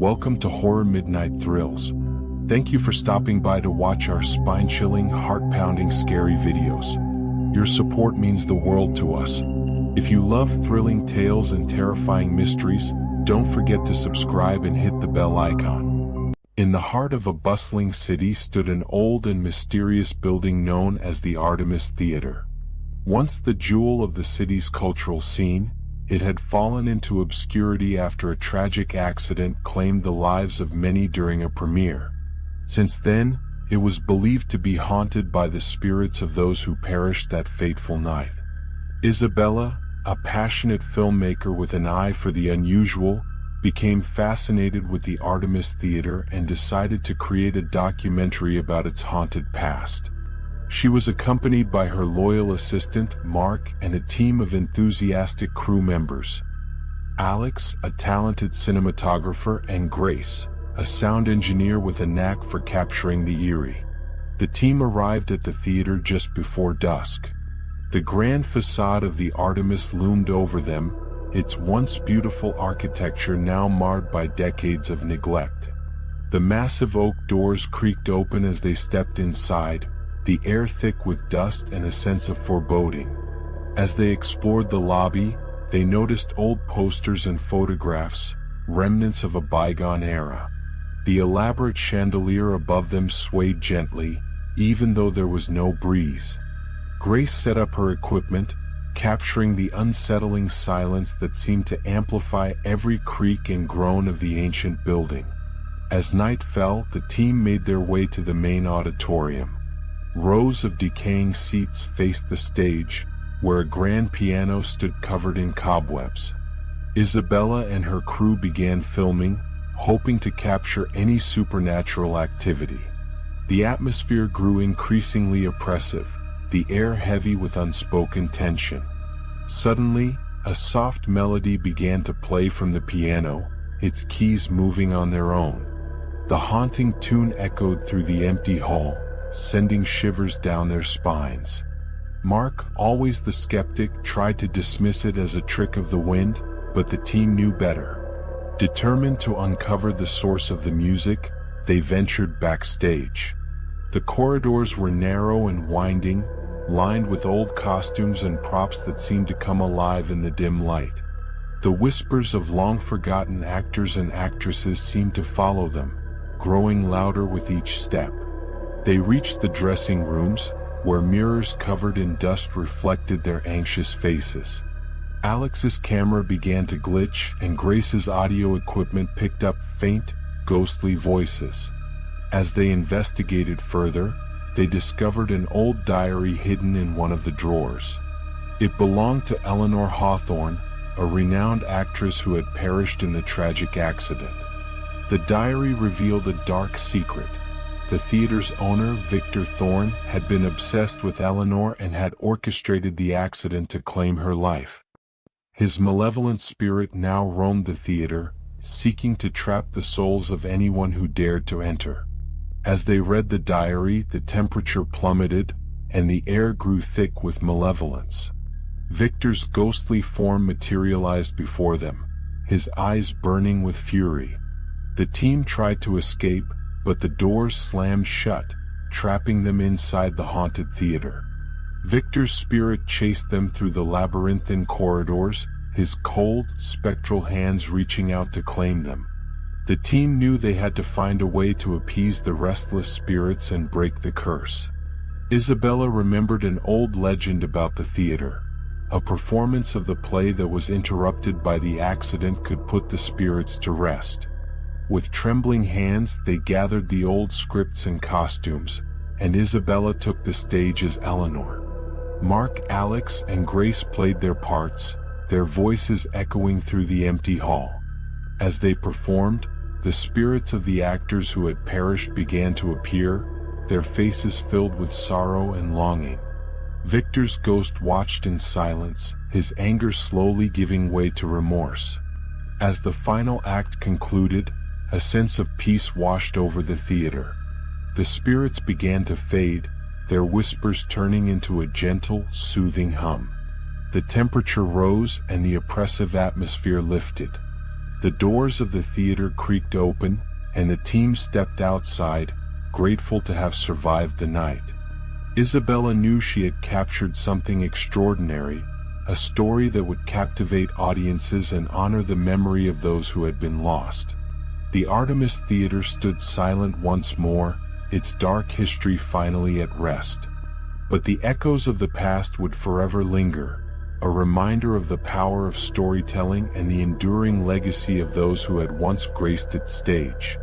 Welcome to Horror Midnight Thrills. Thank you for stopping by to watch our spine-chilling, heart-pounding, scary videos. Your support means the world to us. If you love thrilling tales and terrifying mysteries, don't forget to subscribe and hit the bell icon. In the heart of a bustling city stood an old and mysterious building known as the Artemis Theater. Once the jewel of the city's cultural scene, it had fallen into obscurity after a tragic accident claimed the lives of many during a premiere. Since then, it was believed to be haunted by the spirits of those who perished that fateful night. Isabella, a passionate filmmaker with an eye for the unusual, became fascinated with the Artemis Theater and decided to create a documentary about its haunted past. She was accompanied by her loyal assistant, Mark, and a team of enthusiastic crew members. Alex, a talented cinematographer, and Grace, a sound engineer with a knack for capturing the eerie. The team arrived at the theater just before dusk. The grand facade of the Artemis loomed over them, its once beautiful architecture now marred by decades of neglect. The massive oak doors creaked open as they stepped inside, the air thick with dust and a sense of foreboding. As they explored the lobby, they noticed old posters and photographs, remnants of a bygone era. The elaborate chandelier above them swayed gently, even though there was no breeze. Grace set up her equipment, capturing the unsettling silence that seemed to amplify every creak and groan of the ancient building. As night fell, the team made their way to the main auditorium. Rows of decaying seats faced the stage, where a grand piano stood covered in cobwebs. Isabella and her crew began filming, hoping to capture any supernatural activity. The atmosphere grew increasingly oppressive, the air heavy with unspoken tension. Suddenly, a soft melody began to play from the piano, its keys moving on their own. The haunting tune echoed through the empty hall, sending shivers down their spines. Mark, always the skeptic, tried to dismiss it as a trick of the wind, but the team knew better. Determined to uncover the source of the music, they ventured backstage. The corridors were narrow and winding, lined with old costumes and props that seemed to come alive in the dim light. The whispers of long-forgotten actors and actresses seemed to follow them, growing louder with each step. They reached the dressing rooms, where mirrors covered in dust reflected their anxious faces. Alex's camera began to glitch, and Grace's audio equipment picked up faint, ghostly voices. As they investigated further, they discovered an old diary hidden in one of the drawers. It belonged to Eleanor Hawthorne, a renowned actress who had perished in the tragic accident. The diary revealed a dark secret. The theater's owner, Victor Thorne, had been obsessed with Eleanor and had orchestrated the accident to claim her life. His malevolent spirit now roamed the theater, seeking to trap the souls of anyone who dared to enter. As they read the diary, the temperature plummeted, and the air grew thick with malevolence. Victor's ghostly form materialized before them, his eyes burning with fury. The team tried to escape, but the doors slammed shut, trapping them inside the haunted theater. Victor's spirit chased them through the labyrinthine corridors, his cold, spectral hands reaching out to claim them. The team knew they had to find a way to appease the restless spirits and break the curse. Isabella remembered an old legend about the theater. A performance of the play that was interrupted by the accident could put the spirits to rest. With trembling hands, they gathered the old scripts and costumes, and Isabella took the stage as Eleanor. Mark, Alex, and Grace played their parts, their voices echoing through the empty hall. As they performed, the spirits of the actors who had perished began to appear, their faces filled with sorrow and longing. Victor's ghost watched in silence, his anger slowly giving way to remorse. As the final act concluded, a sense of peace washed over the theater. The spirits began to fade, their whispers turning into a gentle, soothing hum. The temperature rose and the oppressive atmosphere lifted. The doors of the theater creaked open, and the team stepped outside, grateful to have survived the night. Isabella knew she had captured something extraordinary, a story that would captivate audiences and honor the memory of those who had been lost. The Artemis Theater stood silent once more, its dark history finally at rest. But the echoes of the past would forever linger, a reminder of the power of storytelling and the enduring legacy of those who had once graced its stage.